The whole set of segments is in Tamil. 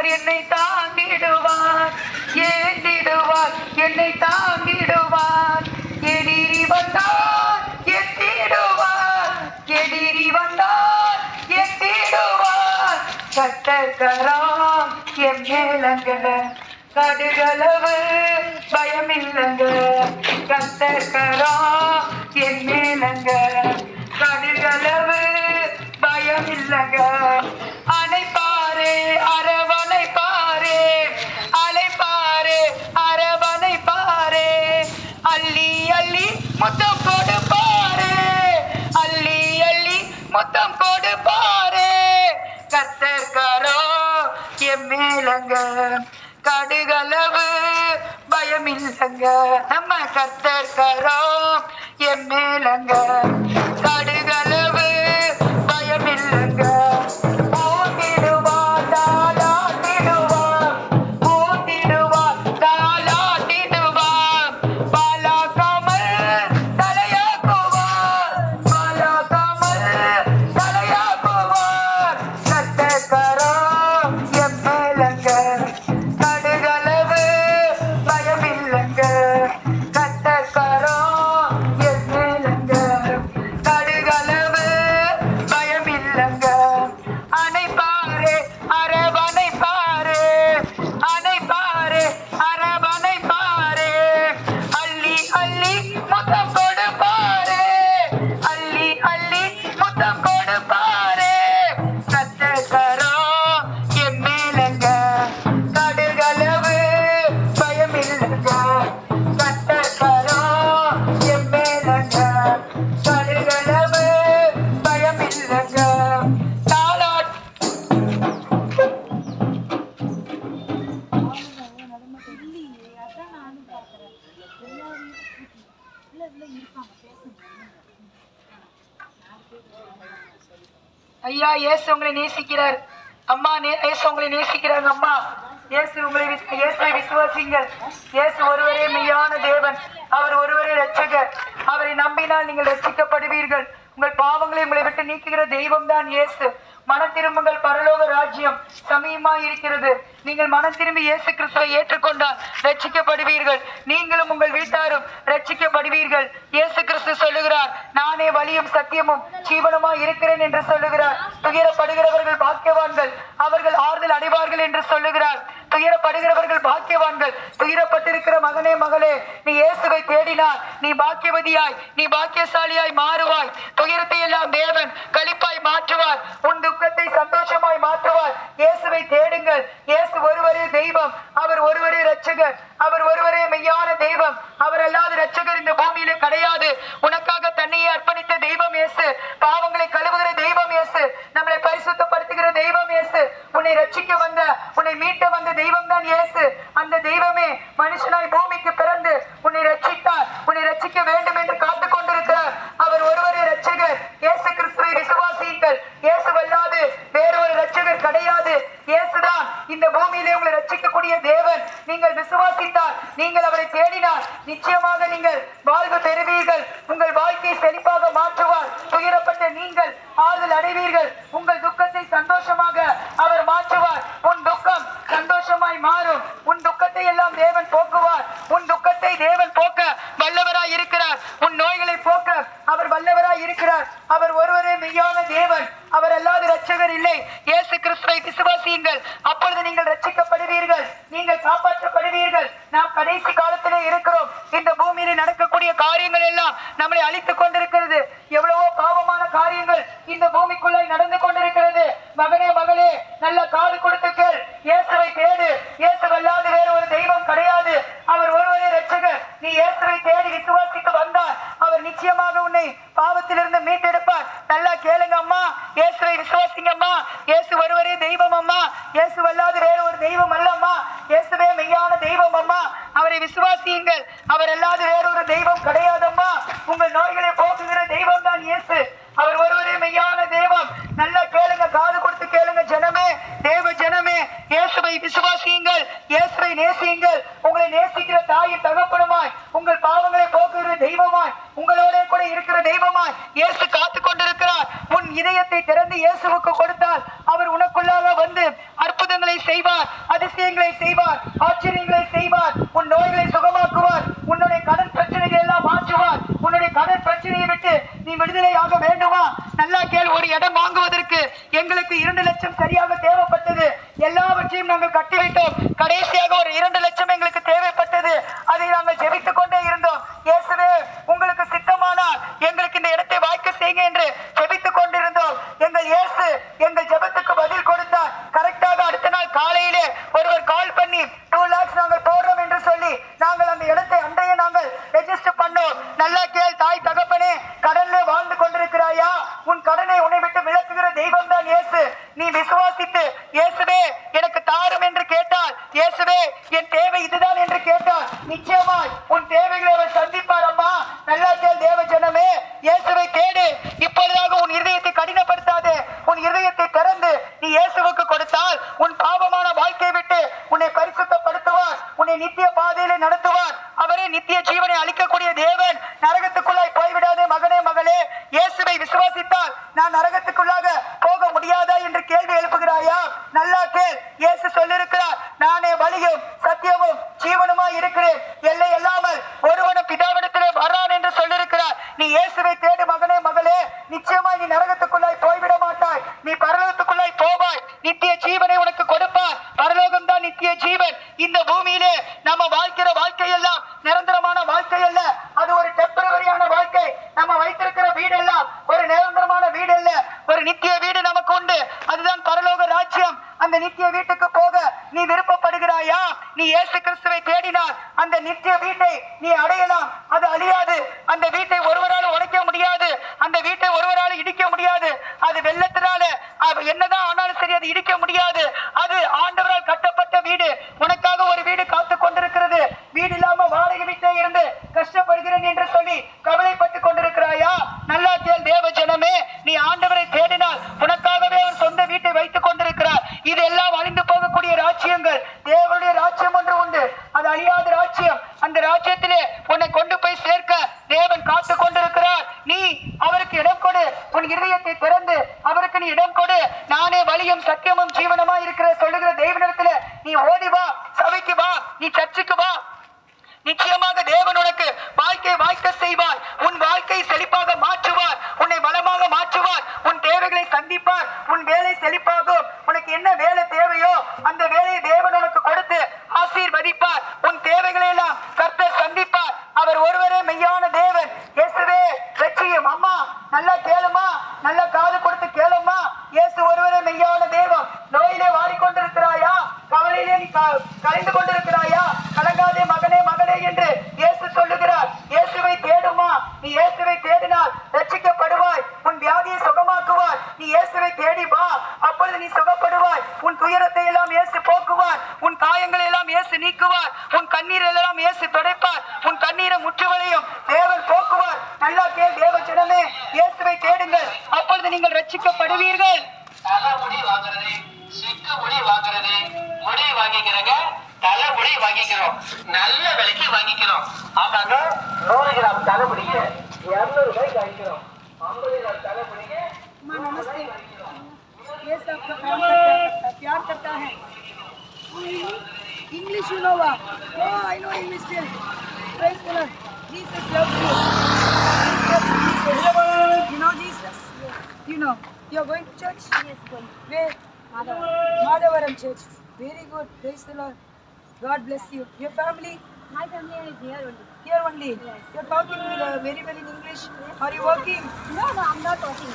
அவர் என்னை தாங்கிடுவார், ஏந்திடுவார், என்னை தாங்கிடுவார். எதிரி வந்தார் எத்திடுவார், எதிரி வந்தார் எத்திடுவார். கட்டக்கரம் என் மேலங்க, கடுகளவு பயமில்லங்க. கட்டக்கரம் என் மேலங்க, கடுகளவு பயமில்லங்க. அணைப்பாரே அரவணைப்பாரே, அழைப்பாரே அரவணைப்பாரே. அள்ளி அள்ளி முத்தம் கொடுப்பாரே, அள்ளி அள்ளி முத்தம் கொடுப்பாரே. கர்த்தர்காரோ என் மேலங்க, கடுகளவு பயமில்லங்க. நம்ம கர்த்தர்காரோ என் மேலங்க, கடுகளவு பயமில்லங்க. ஊத்திடுவார் தாலாட்டிடுவார், ஊத்திடுவார் தாலாட்டிடுவார். பாலாக்காமல் தலையாக்குவார், பாலாக்காமல் தலையாக்குவார். கட்டக்கரோ என் மேலங்க, கடுகளவு பயமில்லங்க. கட்டக்கரோ என் மேலங்க, கடுகளவு பயமில்லங்க. அணைப்பாரே அரவணைப்பாரே, அணைப்பாரே அரவணைப்பாரே. அள்ளி அள்ளி முத்தம் கொடுப்பாரே, அள்ளி அள்ளி முத்தம் கொடுப்பாரே. கட்டக்கரோ என் மேலங்க, கடுகளவு பயமில்லங்க. கட்டக்கரோ என் மேலங்க, கடுகளவு பயமில்லங்க. தாலாட் ஐயா, இயேசு உங்களை நேசிக்கிறார். அம்மா, இயேசு உங்களை நேசிக்கிறாங்க. அம்மா, இயேசுவை விசுவாசிங்கள். இயேசு ஒருவரே மெய்யான தேவன், அவர் ஒருவரே இரட்சகர். அவரை நம்பினால் நீங்கள் ரட்சிக்கப்படுவீர்கள். உங்கள் பாவங்களை உங்களை விட்டு நீக்குகிற தெய்வம் தான் இயேசு. மனம் திரும்புங்கள், பரலோக ராஜ்யம் சமீபமாய் இருக்கிறது. நீங்கள் மனம் திரும்பி இயேசு கிறிஸ்துவை ஏற்றுக்கொண்டால் ரட்சிக்கப்படுவீர்கள். நீங்களும் உங்கள் வீட்டாரும் ரட்சிக்கப்படுவீர்கள். இயேசு கிறிஸ்து சொல்லுகிறார், நானே வழியும் சத்தியமும் ஜீவனுமாய் இருக்கிறேன் என்று சொல்லுகிறார். துயரப்படுகிறவர்கள் பாக்கியவான்கள், அவர்கள் ஆறுதல் அடைவார்கள் என்று சொல்லுகிறார். துயரப்படுகிறவர்கள் பாக்கியவான்கள். துயரப்பட்டிருக்கிற மகனே மகளே, நீ இயேசுவை தேடினார், நீ பாக்கியவதியாய், நீ பாக்கியசாலியாய் மாறுவாய். துயரத்தை எல்லாம் தேவன் களிப்பாய் மாற்றுவார், உன் துக்கத்தை சந்தோஷமாய் மாற்றுவார். இயேசுவை தேடுங்கள். இயேசு ஒருவரே தெய்வம், அவர் ஒருவரே இரட்சகர், அவர் ஒருவரே மெய்யான தெய்வம். அவர் அல்லாத இரட்சகர் இந்த பூமியிலே கிடையாது. உனக்காக தன்னையே அர்ப்பணித்த தெய்வம் இயேசு, பாவங்களை கழுவுகிற தெய்வம் இயேசு, நம்மளை பரிசுத்தப்படுத்துகிற தெய்வம் இயேசு, உன்னை ரட்சிக்க வந்த, உன்னை மீட்ட வந்த தெய்வம் தான் இயேசு. அந்த தெய்வமே மனுஷனாய் பூமிக்கு பிறந்து உன்னை ரட்சித்தார், உன்னை ரட்சிக்க வேண்டும் என்று காத்துக் கொண்டிருக்கிறார். அவர் ஒருவரே இரட்சகர். இயேசு கிறிஸ்துவை விசுவாசியுங்கள். இயேசுவல்லாது வேறொரு இரட்சகர் கிடையாது. இயேசுதான் இந்த பூமியிலே உங்களை ரட்சிக்கக்கூடிய தேவன். நீங்கள் விசுவாசித்தால், நீங்கள் அவரை தேடினால் நிச்சயமாக நீங்கள் வாழ்வு பெறுவீர்கள். உங்கள் வாழ்க்கையை செழிப்பாக மாற்றுவார். துயரப்பட்ட நீங்கள் ஆறுதல் அடைவீர்கள். உங்கள் துக்கத்தை சந்தோஷமாக அவர் மாற்றுவார். உன் துக்கம் சந்தோஷமாய் மாறும். உன் துக்கத்தை எல்லாம் தேவன் போக்குவார். உன் துக்கத்தை தேவன் போக்க வல்லவராய் இருக்கிறார். உன் நோய்களை போக்க அவர் வல்லவராய் இருக்கிறார். அவர் ஒருவரே மெய்யான தேவன், அவர் அல்லாத இரட்சகர் இல்லை. இயேசு கிறிஸ்துவை விசுவாசியுங்கள், அப்பொழுது நீங்கள் ரட்சிக்கப்படுவீர்கள், நீங்கள் காப்பாற்றப்படுவீர்கள். நாம் கடைசி காலத்திலே இருக்கிறோம். இந்த பூமியிலே நடக்கக்கூடிய காரியங்கள் எல்லாம் நம்மளை அழித்துக் கொண்டிருக்கிறது. எவ்வளவோ பாவமான காரியங்கள் இந்த பூமிக்குள்ளாய் நடந்து கொண்டிருக்கிறது. மகனே மகளே, நல்ல காது கொடுத்து கேள். இயேசுவை தேடு. இயேசுவல்லாது வேறு ஒரு தெய்வம் கிடையாது. அவர் ஒருவரே இரட்சகர். நீ இயேசுவை தேடி விசுவாசித்து வந்தால் அவர் நிச்சயமாக உன்னை பாவத்திலிருந்து மீட்டெடுப்பார். நல்லா கேளுங்க அம்மா, இயேசுவை விசுவாசிங்க அம்மா. இயேசு ஒருவரே தெய்வம் அம்மா. இயேசுவல்லாது வேறு ஒரு தெய்வம் அல்ல அம்மா. இயேசுவே மெய்யான தெய்வம் அம்மா. அவரை விசுவாசியுங்கள். அவர் அல்லாது வேறொரு தெய்வம் கிடையாதம்மா. உங்கள் நோய்களை போக்குகிற தெய்வம் தான் இயேசு. அவர் ஒருவரே மெய்யான தெய்வம். நல்லா கேளுங்க, காது கொடுத்து கேளுங்க ஜனமே, தேவ ஜனமே. இயேசுவை விசுவாசியுங்கள், இயேசுவை நேசியுங்கள். உங்களை நேசிக்கிற தாயின் தகப்பனுமாய், உங்கள் பாவங்களை போக்குகிற தெய்வமாய், உங்களோட கூட இருக்கிற தெய்வமாய் இயேசு காத்து கொண்டிருக்கிறார். உன் இதயத்தை திறந்து இயேசுவுக்கு கொடுத்தால் அவர் உனக்குள்ளாக வந்து அற்புதங்களை செய்வார், அதிசயங்களை செய்வார், ஆச்சரியங்களை செய்வார். உன் நோய்களை சுகமாக்குவார், உன்னுடைய கடன் பிரச்சனைகளை எல்லாம் மாற்றுவார். உன்னுடைய கடன் பிரச்சனையை விட்டு நீ விடுதலையாக வேண்டுமா? நல்லா கேள். ஒரு இடம் வாங்குவதற்கு எங்களுக்கு 2 லட்சம் சரியாக தேவைப்பட்டது. எல்லாவற்றையும் நாங்கள் கட்டிவிட்டோம். கடைசியாக ஒரு 2 லட்சம் எங்களுக்கு தேவைப்பட்டது. அதை நாங்கள் ஜெபித்துக் கொண்டே இருந்தோம். இயேசுவே, உங்களுக்கு சித்தமானால் எங்களுக்கு இந்த இடத்தை வாய்க்க செய்யுங்க என்று ஜெபித்துக் கொண்டிருந்தோம். எங்கள் இயேசு எங்கள் ஜெபத்துக்கு பதில் கொடுத்தார். கரெக்டாக அடுத்த நாள் காலையிலே ஒருவர் கால் பண்ணி 2 lakhs நாங்கள் போடுறோம் என்று சொல்லி நாங்கள் அந்த இடத்தை அண்டையை நாங்கள் ரெஜிஸ்டர் பண்ணோம். நல்லா கேள் தாய் தகப்பனே, கடனிலே வாழ்ந்து கொண்டிருக்கிறாயா? உன் கடனை உன்னை விட்டு விலக்குகிற தெய்வம் தான் இயேசு. நீ விசுவாசித்து இயேசுவே எனக்கு தாரும் என்று கேட்டால், இயேசுவே என் தேவை இதுதான் என்று கேட்டால், நிச்சயமாய் உன் தேவைகளை அவர் சந்திப்பார். அம்மா நல்லா கேள் தேவ ஜனமே, இயேசுவை தேடு. இப்பொழுதாக உன் இதயத்தை கடினப்படுத்தாதே. உன் இதயத்தை திறந்து நீ இயேசுவுக்கு கொடுத்தால் உன் பாவமான வாழ்க்கையை விட்டு உன்னை பரிசுத்தப்படுத்துவார், உன்னை நித்திய பாதையிலே நடத்துவார். அவரே நித்திய ஜீவனை அளிக்கக்கூடிய தேவன். நரகத்துக்குள்ளாய் போய்விடாதே மகனே மகளே. இயேசுவை விசுவாசித்தால் நான் நரகத்துக்குள்ளாக போக முடியாதா என்று கேள்வி எழுப்புகிறாயா? நல்லா கேள். இயேசு சொல்லியிருக்கிறார், நானே வழியும் சத்தியமும் ஜீவனுமாய் இருக்கிறேன், எல்லை இல்லாமல் ஒருவனும் பிதாவிடத்திலே வரான் என்று சொல்லியிருக்கிறார். நீ இயேசுவை தேடு மகனே மகளே. நிச்சயமாய் நீ நரகத்துக்குள்ளாய் போய்விட மாட்டாய். நீ பரலோகத்துக்குள்ளாய் போவாய். நித்திய ஜீவனை உனக்கு கொடுப்பார். பரலோகம் தான் நித்திய ஜீவன். இந்த பூமியிலே நம்ம வாழ்க்கிற வாழ்க்கை எல்லாம் நிரந்தரமான வாழ்க்கை அல்ல. அது ஒரு டெம்பரவரியான வாழ்க்கை. நம்ம வைத்திருக்கிற வீடு எல்லாம் ஒரு நிரந்தரமான வீடு அல்ல. ஒரு நித்திய வீடு நமக்கு உண்டு. அதுதான் பரலோக ராஜ்யம். அந்த நித்திய வீட்டுக்கு போக நீ விருப்பப்படுகிறாயா? நீ இயேசு கிறிஸ்துவை தேடினால் அந்த நித்திய வீட்டை நீ அடையலாம். அது அழியாது. அந்த வீட்டை ஒருவரால் உடைக்க முடியாது. அந்த வீட்டை ஒருவரால் இடிக்க முடியாது. அது வெள்ளத்தினால என்னதான் ஆனாலும் சரி அது இடிக்க முடியாது. அது ஆண்டவரால் கட்டப்பட்ட வீடு. உனக்காக ஒரு வீடு காத்து கொண்டிருக்கிறது. வீடு இல்லாம வாடகை வீட்டை இருந்து கஷ்டப்படுகிறேன் என்று சொல்லி கவலைப்பட்டு கொண்டிருக்கிறாயா? நல்லா கேள் தேவ ஜனமே, நீ ஆண்டவரை தேடினால் உனக்காகவே அவர் சொந்த வீட்டை வைத்துக் கொண்டிருக்கிறார். இதெல்லாம் அழிந்து போகக்கூடிய ராஜ்யங்கள். தேவனுடைய ராஜ்யம் ஒன்று உண்டு. அது அழியாத ராஜ்யம். அந்த ராஜ்யத்திலே உன்னை கொண்டு போய் சேர்க்க தேவன் காத்து கொண்டிருக்கிறார். நீ அவருக்கு இடம் கொடு. உன் இதயத்தை திறந்து அவருக்கு நீ இடம் கொடு. நானே வழியும் சத்தியமும் ஜீவனமா இருக்கிற சொல்லுகிற தெய்வனிடத்துல நீ ஓடி வா. சபைக்கு வா. நீ சர்ச்சுக்கு வா. நிச்சயமாக தேவன் உனக்கு வாழ்க்கை வாய்க்க செய்வார். உன் வாழ்க்கை செழிப்பாக மாற்றுவார். உன்னை பலமாக மாற்றுவார். உன் தேவைகளை சந்திப்பார். உன் வேலை செழிப்பாகும். உனக்கு என்ன வேலை தேவையோ அந்த வேலையை தேவன் உனக்கு கொடுத்து ஆசீர்வதிப்பார். உன் தேவைகளை எல்லாம் கர்த்தர் சந்திப்பார். அவர் ஒருவரே மெய்யான தேவன். இயேசுவே ரட்சியும். அம்மா நல்லா கேளுமா, நல்லா காது கொடுத்து கேளுமா. இயேசு ஒருவரே மெய்யான தேவன். நோயிலே வாடிக்கொண்டிருக்கிறாயா? கவலையிலே நீ கலைந்து கொண்டிருக்கிறாயா? கலங்காதே மகனே மகளே என்று இயேசு சொல்லுகிறார். இயேசுவை தேடுமா. நீ இயேசுவை தேடினால் ரட்சிக்கப்படுவாய். உன் வியாதியை சுகமாக்குவார். நீ இயேசுவை தேடி வா. அப்பொழுது நீ சுகப்படுவாய். உன் துயரத்தை எல்லாம் இயேசு போக்குவார். உன் காயங்களை எல்லாம் இயேசு நீக்குவார். உன் கண்ணீரை எல்லாம் இயேசு துடைப்பார். உன் கண்ணீரை முற்றுவலையும் தேவன் போக்குவார். நல்லா கேள் தேவ ஜனமே, இயேசுவை தேடுங்கள். அப்பொழுது நீங்கள் ரட்சிக்கப்படுவீர்கள். தலைமுடி வாங்குறது, சிக்கு முடி வாங்குறது, முடி வாங்கிக்கிறங்க, தலைமுடி வாங்கிக்கிறோம். நல்ல விலைக்கு வாங்கிக்கிறோம். ஆமாங்க, 100 கிராம் தலைமுடிக்கு 200 ரூபாய்க்கு வாங்கிக்கிறோம். 50 கிராம் தலைமுடிக்கு नमस्ते। ये सब प्यार करता है। English you know what? Oh, I know English still. Praise the Lord. Jesus loves you. You know Jesus? You know. You're going to church? Yes, going. Where? Madhavaram Church. Very good. Praise the Lord. God bless you. Your family? My family is here only. Here only? Yes. You're talking very well in English. Yes. Are you working? No, I'm not talking.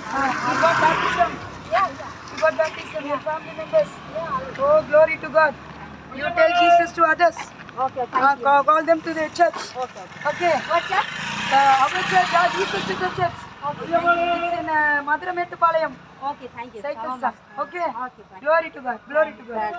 You got baptism? Yeah. You got baptism? Your family members? Yeah. Oh, glory to God. You tell Jesus to others. Okay, thank you. Call them to the church. Okay. Okay. What church? Our church, Jesus is the church. Okay. It's in Madurai Mettupalayam. Okay, thank you. Cycle Come on. stuff. Okay. Okay, fine. Glory to God. Glory to God.